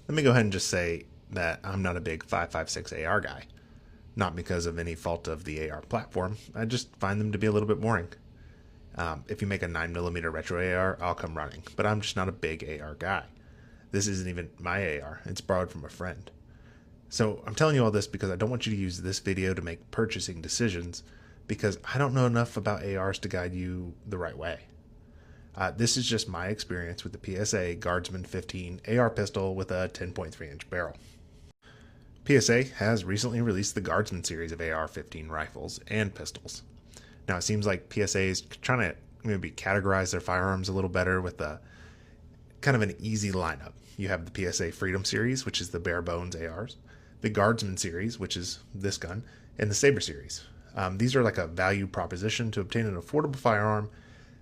Let me go ahead and just say that I'm not a big 5.56 AR guy. Not because of any fault of the AR platform, I just find them to be a little bit boring. If you make a 9mm retro AR, I'll come running, but I'm just not a big AR guy. This isn't even my AR, it's borrowed from a friend. So I'm telling you all this because I don't want you to use this video to make purchasing decisions, because I don't know enough about ARs to guide you the right way. This is just my experience with the PSA Guardsman 15 AR pistol with a 10.3-inch barrel. PSA has recently released the Guardsman series of AR-15 rifles and pistols. Now it seems like PSA is trying to maybe categorize their firearms a little better with a kind of an easy lineup. You have the PSA Freedom series, which is the bare bones ARs, the Guardsman series, which is this gun, and the Saber series. These are like a value proposition to obtain an affordable firearm.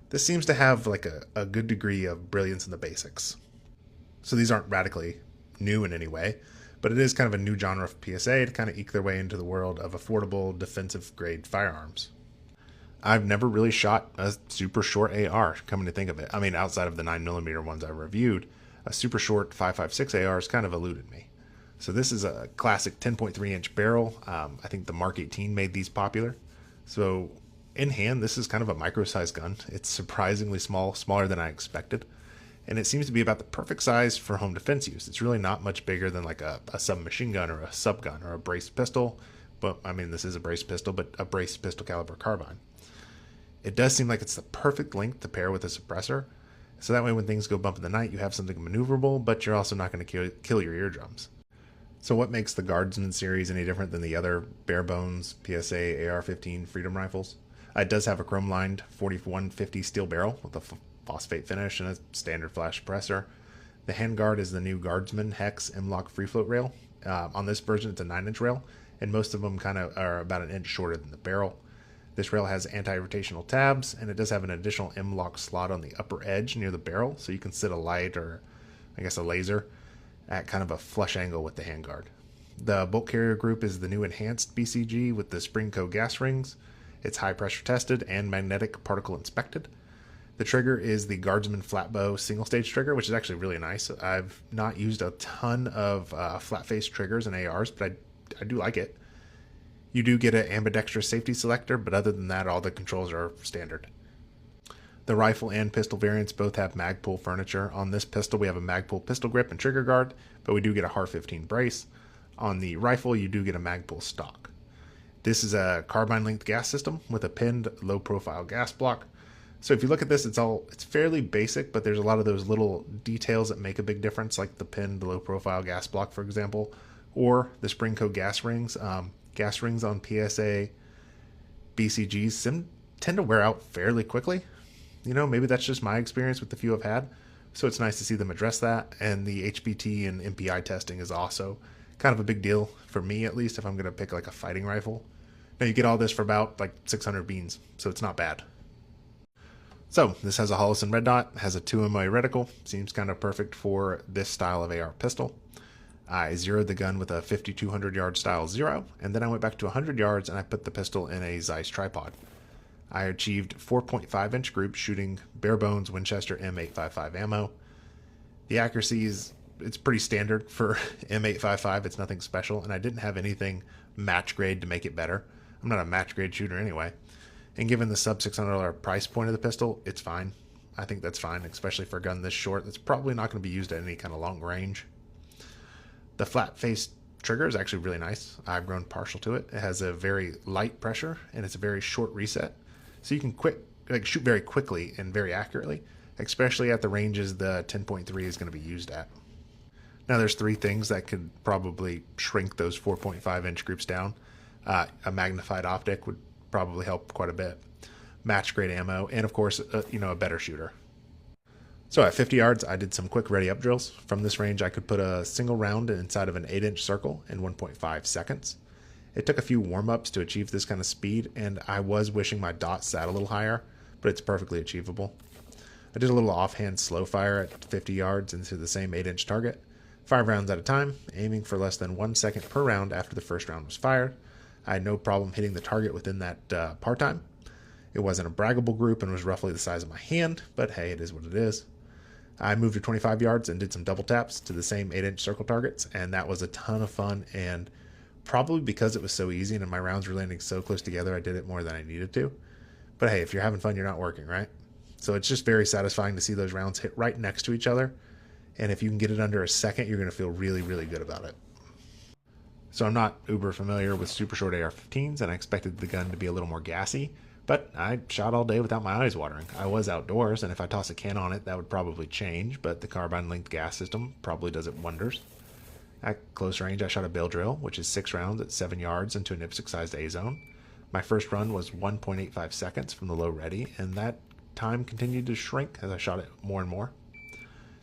This seems to have like a good degree of brilliance in the basics. So these aren't radically new in any way, but it is kind of a new genre for PSA to kind of eke their way into the world of affordable defensive grade firearms. I've never really shot a super short AR, coming to think of it. I mean, outside of the 9mm ones I reviewed, a super short 5.56 AR has kind of eluded me. So this is a classic 10.3-inch barrel. I think the Mark 18 made these popular. So in hand, this is kind of a micro-sized gun. It's surprisingly small, smaller than I expected. And it seems to be about the perfect size for home defense use. It's really not much bigger than like a submachine gun or a subgun or a braced pistol. But I mean, this is a braced pistol, but a braced pistol caliber carbine. It does seem like it's the perfect length to pair with a suppressor. So that way when things go bump in the night, you have something maneuverable, but you're also not going to kill your eardrums. So what makes the Guardsman series any different than the other bare bones PSA AR-15 Freedom rifles? It does have a chrome lined 4150 steel barrel with a phosphate finish and a standard flash suppressor. The handguard is the new Guardsman Hex M-Lock free float rail. On this version, it's a 9-inch rail, and most of them kind of are about an inch shorter than the barrel. This rail has anti-rotational tabs, and it does have an additional M-Lock slot on the upper edge near the barrel, so you can sit a light or, I guess, a laser at kind of a flush angle with the handguard. The bolt carrier group is the new enhanced BCG with the Spring-Co gas rings. It's high pressure tested and magnetic particle inspected. The trigger is the Guardsman Flatbow single stage trigger, which is actually really nice. I've not used a ton of flat face triggers and ARs, but I do like it. You do get an ambidextrous safety selector, but other than that, all the controls are standard. The rifle and pistol variants both have Magpul furniture. On this pistol, we have a Magpul pistol grip and trigger guard, but we do get a HAR-15 brace. On the rifle, you do get a Magpul stock. This is a carbine-linked gas system with a pinned low-profile gas block. So if you look at this, it's fairly basic, but there's a lot of those little details that make a big difference, like the pinned low-profile gas block, for example, or the Spring-Co gas rings. Gas rings on PSA BCGs tend to wear out fairly quickly. You know, maybe that's just my experience with the few I've had. So it's nice to see them address that. And the HPT and MPI testing is also kind of a big deal for me, at least, if I'm going to pick like a fighting rifle. Now you get all this for about like 600 beans, so it's not bad. So this has a Holosun red dot, has a 2MA reticle, seems kind of perfect for this style of AR pistol. I zeroed the gun with a 5200 yard style 0, and then I went back to 100 yards and I put the pistol in a Zeiss tripod. I achieved 4.5-inch group shooting bare bones Winchester M855 ammo. The accuracy it's pretty standard for M855, it's nothing special, and I didn't have anything match grade to make it better. I'm not a match grade shooter anyway. And given the sub $600 price point of the pistol, it's fine. I think that's fine, especially for a gun this short that's probably not going to be used at any kind of long range. The flat face trigger is actually really nice. I've grown partial to it. It has a very light pressure and it's a very short reset. So you can shoot very quickly and very accurately, especially at the ranges the 10.3 is going to be used at. Now there's three things that could probably shrink those 4.5-inch groups down. A magnified optic would probably help quite a bit. Match grade ammo, and of course, a better shooter. So at 50 yards, I did some quick ready up drills. From this range, I could put a single round inside of an 8-inch circle in 1.5 seconds. It took a few warm-ups to achieve this kind of speed, and I was wishing my dot sat a little higher, but it's perfectly achievable. I did a little offhand slow fire at 50 yards into the same 8-inch target, 5 rounds at a time, aiming for less than 1 second per round after the first round was fired. I had no problem hitting the target within that par time. It wasn't a braggable group and was roughly the size of my hand, but hey, it is what it is. I moved to 25 yards and did some double taps to the same 8-inch circle targets, and that was a ton of fun. And probably because it was so easy and my rounds were landing so close together, I did it more than I needed to. But hey, if you're having fun, you're not working, right? So it's just very satisfying to see those rounds hit right next to each other. And if you can get it under a second, you're going to feel really, really good about it. So I'm not uber familiar with super short AR-15s, and I expected the gun to be a little more gassy, but I shot all day without my eyes watering. I was outdoors, and if I toss a can on it, that would probably change, but the carbine linked gas system probably does it wonders. At close range, I shot a bill drill, which is 6 rounds at 7 yards into an IPSC-sized A-zone. My first run was 1.85 seconds from the low ready, and that time continued to shrink as I shot it more and more.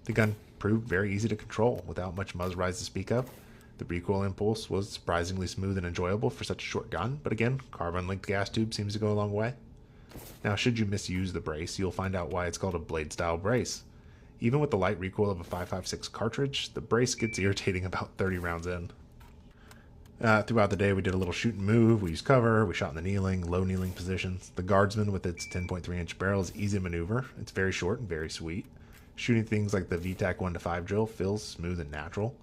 The gun proved very easy to control without much muzzle rise to speak of. The recoil impulse was surprisingly smooth and enjoyable for such a short gun, but again, carbon-linked gas tube seems to go a long way. Now, should you misuse the brace, you'll find out why it's called a blade-style brace. Even with the light recoil of a 5.56 cartridge, the brace gets irritating about 30 rounds in. Throughout the day, we did a little shoot and move, we used cover, we shot in the kneeling, low kneeling positions. The Guardsman with its 10.3-inch barrel is easy to maneuver. It's very short and very sweet. Shooting things like the VTAC 1-5 drill feels smooth and natural.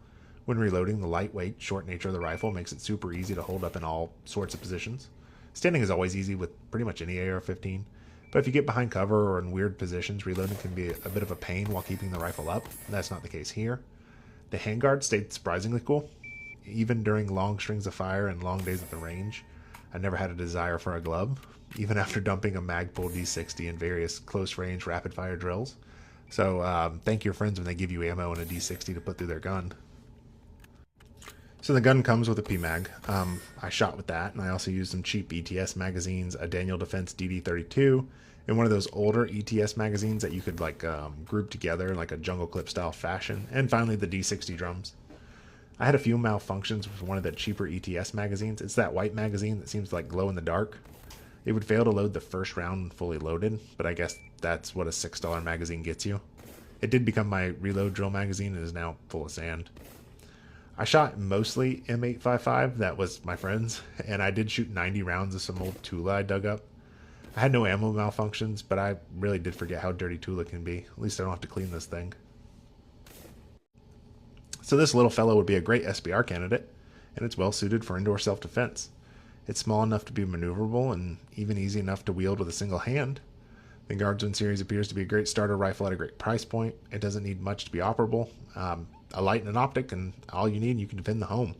When reloading, the lightweight, short nature of the rifle makes it super easy to hold up in all sorts of positions. Standing is always easy with pretty much any AR-15, but if you get behind cover or in weird positions, reloading can be a bit of a pain while keeping the rifle up. That's not the case here. The handguard stayed surprisingly cool. Even during long strings of fire and long days at the range, I never had a desire for a glove, even after dumping a Magpul D60 in various close-range rapid-fire drills. So thank your friends when they give you ammo and a D60 to put through their gun. So the gun comes with a PMag. I shot with that, and I also used some cheap ETS magazines, a Daniel Defense DD32, and one of those older ETS magazines that you could group together in like a jungle clip style fashion, and finally the D60 drums. I had a few malfunctions with one of the cheaper ETS magazines. It's that white magazine that seems to glow in the dark. It would fail to load the first round fully loaded, but I guess that's what a $6 magazine gets you. It did become my reload drill magazine and is now full of sand. I shot mostly M855, that was my friend's, and I did shoot 90 rounds of some old Tula I dug up. I had no ammo malfunctions, but I really did forget how dirty Tula can be. At least I don't have to clean this thing. So this little fellow would be a great SBR candidate, and it's well suited for indoor self-defense. It's small enough to be maneuverable and even easy enough to wield with a single hand. The Guardsman series appears to be a great starter rifle at a great price point. It doesn't need much to be operable. A light and an optic, and all you need, you can defend the home.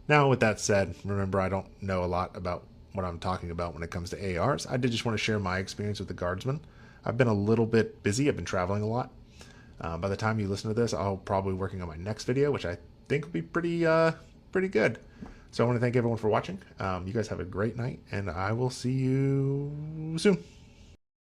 Now, with that said, remember I don't know a lot about what I'm talking about when it comes to ARs. I did just want to share my experience with the Guardsman. I've been a little bit busy. I've been traveling a lot. By the time you listen to this, I'll probably be working on my next video, which I think will be pretty good. So I want to thank everyone for watching. You guys have a great night, and I will see you soon.